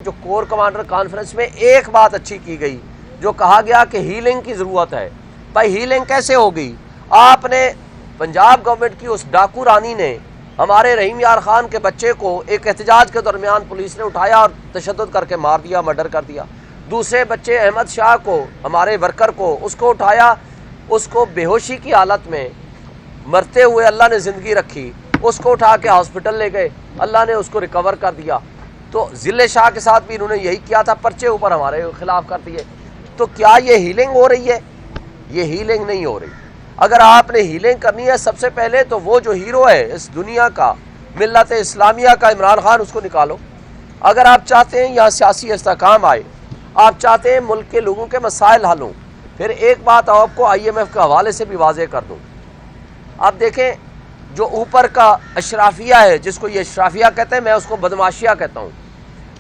जो core commander conference में एक बात अच्छी की गई, जो कहा गया कि हीलिंग की ज़रूरत है। भाई हीलिंग कैसे होगी? आपने पंजाब गवर्नमेंट की उस डाकू रानी ने हमारे रहीम यार खान के बच्चे को एक एहतजाज के दरमियान पुलिस ने उठाया और तशद्दुद करके मार दिया, मर्डर कर दिया। दूसरे बच्चे अहमद शाह को, हमारे वर्कर को, उसको उठाया, उसको बेहोशी की हालत में मरते हुए अल्लाह ने ज़िंदगी रखी, उसको उठा के हॉस्पिटल ले गए, अल्लाह ने उसको रिकवर कर दिया। तो जिले शाह के साथ भी इन्होंने यही किया था, पर्चे ऊपर हमारे खिलाफ कर दिए। तो क्या ये हीलिंग हो रही है? ये हीलिंग नहीं हो रही। अगर आपने हीलिंग करनी है, सबसे पहले तो वो जो हीरो है इस दुनिया का, मिल्लत इस्लामिया का इमरान खान, उसको निकालो। अगर आप चाहते हैं यहाँ सियासी इस्तेहकाम आए, आप चाहते हैं मुल्क के लोगों के मसाइल हल हों, फिर एक बात आपको IMF के हवाले से भी वाज़ेह कर दूँ। आप देखें, जो ऊपर का अशराफिया है, जिसको ये अशराफिया कहते हैं, मैं उसको बदमाशिया कहता हूँ,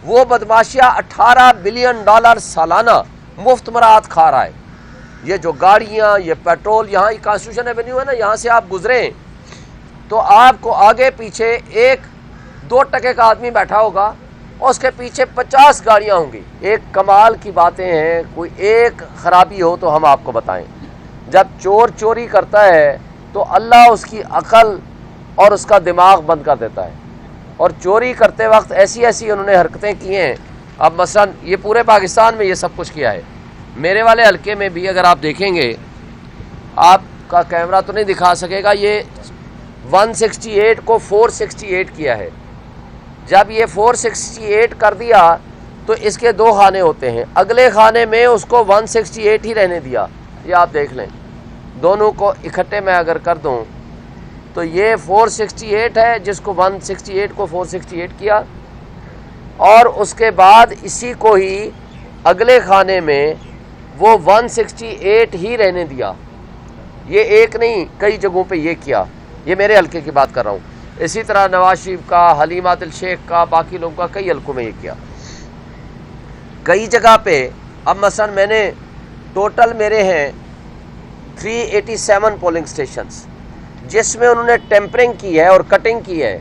वो बदमाशिया $18 बिलियन सालाना मुफ्त मराहत खा रहा है। ये जो गाड़ियाँ, ये पेट्रोल, यहाँ कॉन्स्टिट्यूशन एवेन्यू है ना, यहाँ से आप गुजरें तो आपको आगे पीछे 1-2 टके का आदमी बैठा होगा और उसके पीछे 50 गाड़ियाँ होंगी। एक कमाल की बातें हैं, कोई एक खराबी हो तो हम आपको बताएं। जब चोर चोरी करता है तो अल्लाह उसकी अकल और उसका दिमाग बंद कर देता है, और चोरी करते वक्त ऐसी ऐसी उन्होंने हरकतें की हैं। अब मसलन ये पूरे पाकिस्तान में ये सब कुछ किया है। मेरे वाले हलके में भी अगर आप देखेंगे, आपका कैमरा तो नहीं दिखा सकेगा, ये 168 को 468 किया है। जब ये 468 कर दिया तो इसके 2 खाने होते हैं, अगले खाने में उसको 168 ही रहने दिया। ये आप देख लें, दोनों को इकट्ठे मैं अगर कर दूं तो ये 468 है, जिसको 168 को 468 किया, और उसके बाद इसी को ही अगले खाने में वो 168 ही रहने दिया। ये एक नहीं, कई जगहों पे ये किया। ये मेरे हलके की बात कर रहा हूँ। इसी तरह नवाज शरीफ का, हलीमा दिल शेख का, बाकी लोगों का कई हलकों में ये किया, कई जगह पे। अब मसलन मैंने टोटल मेरे हैं 387 पोलिंग स्टेशंस, जिसमें उन्होंने टेम्परिंग की है और कटिंग की है,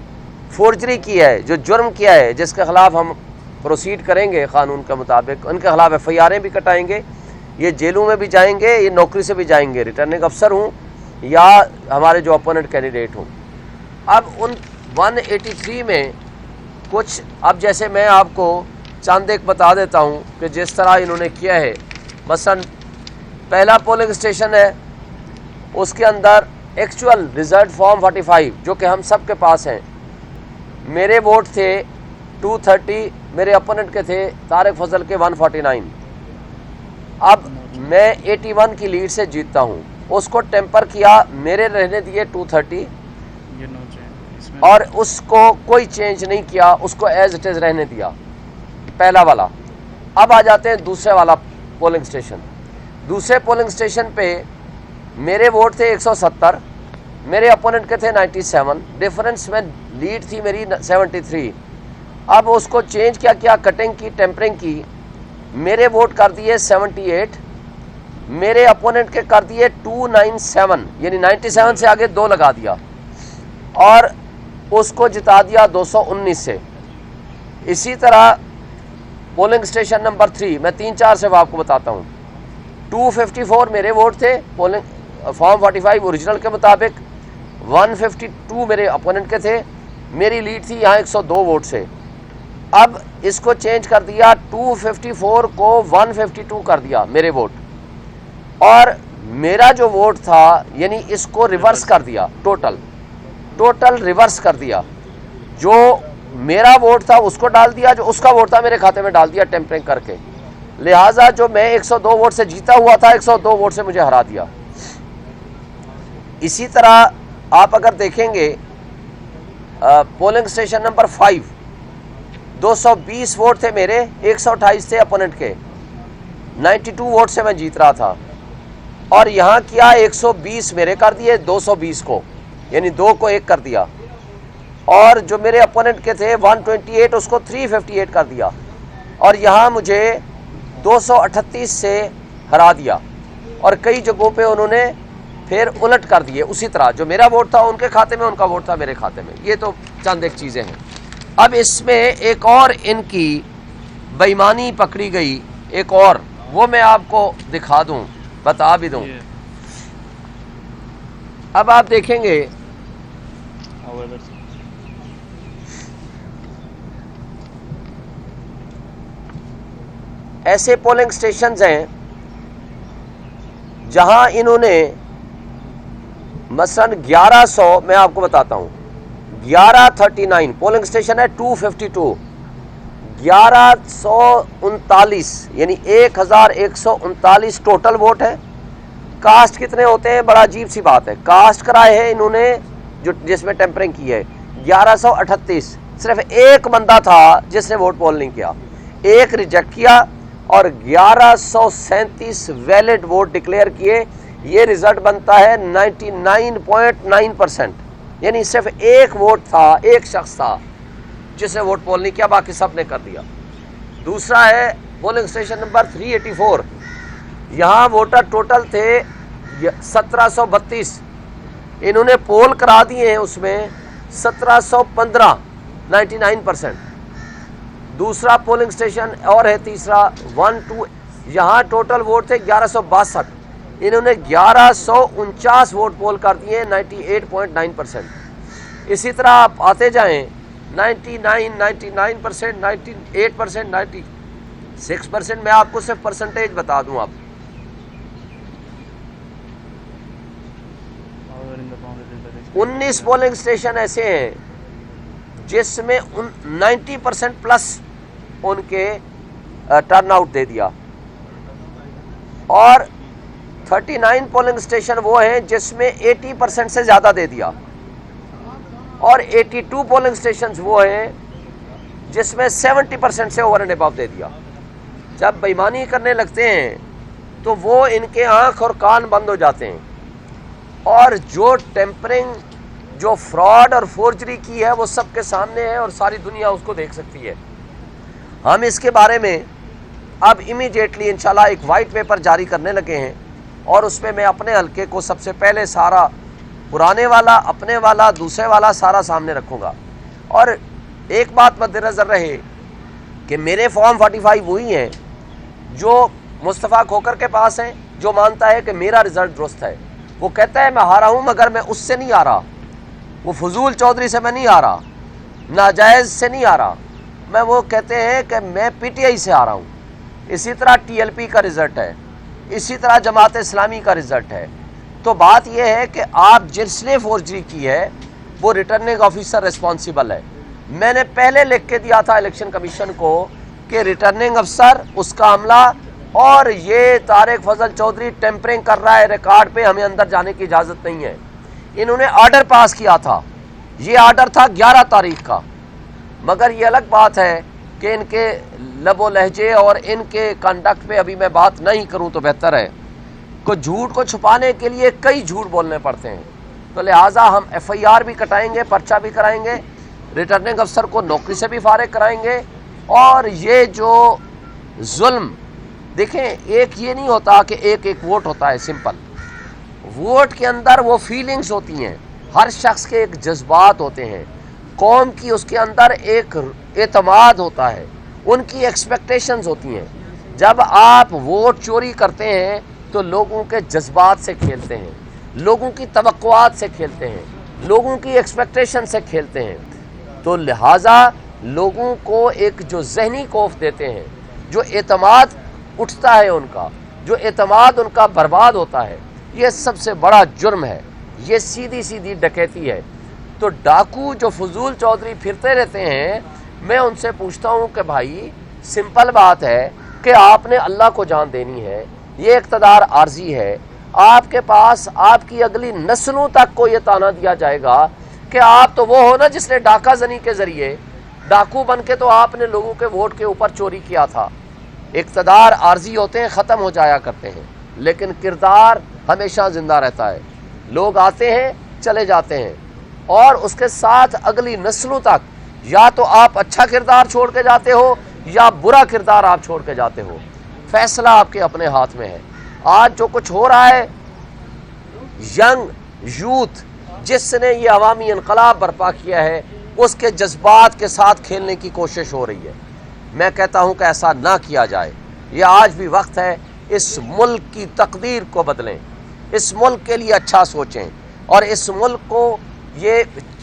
फोर्जरी की है, जो जुर्म किया है, जिसके खिलाफ हम प्रोसीड करेंगे कानून के मुताबिक। उनके खिलाफ FIR भी कटाएंगे, ये जेलों में भी जाएंगे, ये नौकरी से भी जाएंगे, रिटर्निंग अफसर हूँ या हमारे जो अपोनेंट कैंडिडेट हूँ। अब उन 183 में कुछ, अब जैसे मैं आपको चंद एक बता देता हूँ कि जिस तरह इन्होंने किया है। मसलन पहला पोलिंग स्टेशन है, उसके अंदर एक्चुअल रिजल्ट फॉर्म 45 जो कि हम सब के पास हैं, मेरे वोट थे 230, मेरे अपोनेंट के थे तारिक फजल के 149। अब मैं 81 की लीड से जीतता हूँ, उसको टेम्पर किया, मेरे रहने दिए 230 और उसको कोई चेंज नहीं किया, उसको एज इट इज़ रहने दिया, पहला वाला। अब आ जाते हैं दूसरे वाला पोलिंग स्टेशन। दूसरे पोलिंग स्टेशन पे मेरे वोट थे 170, मेरे अपोनेंट के थे 97, डिफरेंस में लीड थी मेरी 73। अब उसको चेंज किया, कटिंग की, टेम्परिंग की, मेरे वोट कर दिए 78, मेरे अपोनेंट के कर दिए 297, यानी 97 से आगे 2 लगा दिया और उसको जिता दिया 219 से। इसी तरह पोलिंग स्टेशन नंबर 3, मैं 3-4 से आपको बताता हूँ। 254 मेरे वोट थे पोलिंग फॉर्म 45 ओरिजिनल के मुताबिक, 152 मेरे अपोनेंट के थे, मेरी लीड थी यहाँ 102 वोट से। अब इसको चेंज कर दिया, 254 को 152 कर दिया मेरे वोट, और मेरा जो वोट था यानी इसको रिवर्स कर दिया, टोटल रिवर्स कर दिया। जो मेरा वोट था उसको डाल दिया, जो उसका वोट था मेरे खाते में डाल दिया टेम्परिंग करके। लिहाजा जो मैं 102 वोट से जीता हुआ था, 102 वोट से मुझे हरा दिया। इसी तरह आप अगर देखेंगे पोलिंग स्टेशन नंबर 5, 220 वोट थे मेरे, 128 थे अपोनेंट के, 92 वोट से मैं जीत रहा था, और यहाँ किया 120 मेरे कर दिए 220 को, यानी 2 को 1 कर दिया, और जो मेरे अपोनेंट के थे 128 उसको 358 कर दिया, और यहाँ मुझे 238 से हरा दिया। और कई जगहों पे उन्होंने फिर उलट कर दिए, उसी तरह जो मेरा वोट था उनके खाते में, उनका वोट था मेरे खाते में। ये तो चंद एक चीज़ें हैं। अब इसमें एक और इनकी बेईमानी पकड़ी गई एक और, वो मैं आपको दिखा दूं, बता भी दूं। अब आप देखेंगे ऐसे पोलिंग स्टेशंस हैं जहां इन्होंने मसलन 1100, मैं आपको बताता हूं, 1139 पोलिंग स्टेशन है, 252, 1139 यानी 1139 टोटल वोट है। कास्ट कितने होते हैं, बड़ा अजीब सी बात है, कास्ट कराए हैं इन्होंने जो जिसमें टेम्परिंग की है 1138, सिर्फ एक बंदा था जिसने वोट पोल नहीं किया, एक रिजेक्ट किया और 1137 वैलिड वोट डिक्लेयर किए। ये रिजल्ट बनता है 99.9%, यानी सिर्फ एक वोट था, एक शख्स था जिसने वोट पोल नहीं किया, बाकी सब ने कर दिया। दूसरा है पोलिंग स्टेशन नंबर 384, यहाँ वोटर टोटल थे 1732, इन्होंने पोल करा दिए हैं उसमें 1715, 99%। दूसरा पोलिंग स्टेशन और है तीसरा 12, यहाँ टोटल वोट थे 1162, इन्होंने 1149 वोट पोल कर दिए, 98.9%। इसी तरह आप आते जाएं 99, 99%, 98%, 96%। मैं आपको सिर्फ परसेंटेज बता दूं, आप 19 पोलिंग स्टेशन ऐसे हैं जिसमें 90% प्लस उनके टर्नआउट दे दिया, और 39 पोलिंग स्टेशन वो हैं जिसमें 80% से ज़्यादा दे दिया, और 82 पोलिंग स्टेशन वो हैं जिसमें 70% से ओवर एंड अबव दे दिया। जब बेईमानी करने लगते हैं तो वो इनके आंख और कान बंद हो जाते हैं, और जो टेम्परिंग, जो फ्रॉड और फोर्जरी की है वो सबके सामने है और सारी दुनिया उसको देख सकती है। हम इसके बारे में अब इमीडिएटली इंशाल्लाह एक वाइट पेपर जारी करने लगे हैं, और उसमें मैं अपने हल्के को सबसे पहले सारा पुराने वाला, अपने वाला, दूसरे वाला सारा सामने रखूँगा। और एक बात मद्देनज़र रहे कि मेरे फॉर्म 45 वही हैं जो मुस्तफ़ा खोकर के पास हैं, जो मानता है कि मेरा रिज़ल्ट दुरुस्त है। वो कहता है मैं हारा हूँ मगर मैं उससे नहीं आ रहा, वो फजूल चौधरी से मैं नहीं आ रहा, नाजायज़ से नहीं आ रहा, मैं वो कहते हैं कि मैं PTI से आ रहा हूँ। इसी तरह TLP का रिज़ल्ट है, इसी तरह जमात इस्लामी का रिज़ल्ट है। तो बात यह है कि आप जिसने फोर्जरी की है वो रिटर्निंग ऑफिसर रिस्पॉन्सिबल है। मैंने पहले लिख के दिया था इलेक्शन कमीशन को कि रिटर्निंग अफसर, उसका अमला, और ये तारिक फजल चौधरी टेम्परिंग कर रहा है रिकॉर्ड पे, हमें अंदर जाने की इजाज़त नहीं है। इन्होंने ऑर्डर पास किया था, ये ऑर्डर था 11 तारीख का, मगर ये अलग बात है कि इनके लबो लहजे और इनके कंडक्ट पे अभी मैं बात नहीं करूं तो बेहतर है। को झूठ को छुपाने के लिए कई झूठ बोलने पड़ते हैं, तो लिहाजा हम FIR भी कटाएंगे, पर्चा भी कराएंगे, रिटर्निंग अफसर को नौकरी से भी फारिग कराएंगे। और ये जो जुल्म, देखें, एक ये नहीं होता कि एक एक वोट होता है, सिंपल वोट के अंदर वो फीलिंग्स होती हैं, हर शख्स के एक जज्बात होते हैं, कौम की उसके अंदर एक एतमाद होता है, उनकी एक्सपेक्टेशंस होती हैं। जब आप वोट चोरी करते हैं तो लोगों के जज्बात से खेलते हैं, लोगों की तवक्कुआत से खेलते हैं, लोगों की एक्सपेक्टेशन से खेलते हैं। तो लिहाजा लोगों को एक जो जहनी खौफ देते हैं, जो एतमाद उठता है उनका, जो एतमाद उनका बर्बाद होता है, ये सबसे बड़ा जुर्म है, ये सीधी सीधी डकैती है। तो डाकू जो फजूल चौधरी फिरते रहते हैं, मैं उनसे पूछता हूँ कि भाई सिंपल बात है कि आपने अल्लाह को जान देनी है, ये इक़्तिदार आर्जी है, आपके पास आपकी अगली नस्लों तक को ये ताना दिया जाएगा कि आप तो वो हो ना जिसने डाका जनी के ज़रिए, डाकू बन के तो आपने लोगों के वोट के ऊपर चोरी किया था। इक़्तिदार आर्जी होते हैं, ख़त्म हो जाया करते हैं, लेकिन किरदार हमेशा ज़िंदा रहता है। लोग आते हैं, चले जाते हैं, और उसके साथ अगली नस्लों तक या तो आप अच्छा किरदार छोड़ के जाते हो या बुरा किरदार आप छोड़ के जाते हो। फैसला आपके अपने हाथ में है। आज जो कुछ हो रहा है, यंग यूथ जिसने ये अवामी इनकलाब बर्पा किया है, उसके जज्बात के साथ खेलने की कोशिश हो रही है। मैं कहता हूं कि ऐसा ना किया जाए। ये आज भी वक्त है, इस मुल्क की तकदीर को बदलें, इस मुल्क के लिए अच्छा सोचें और इस मुल्क को ये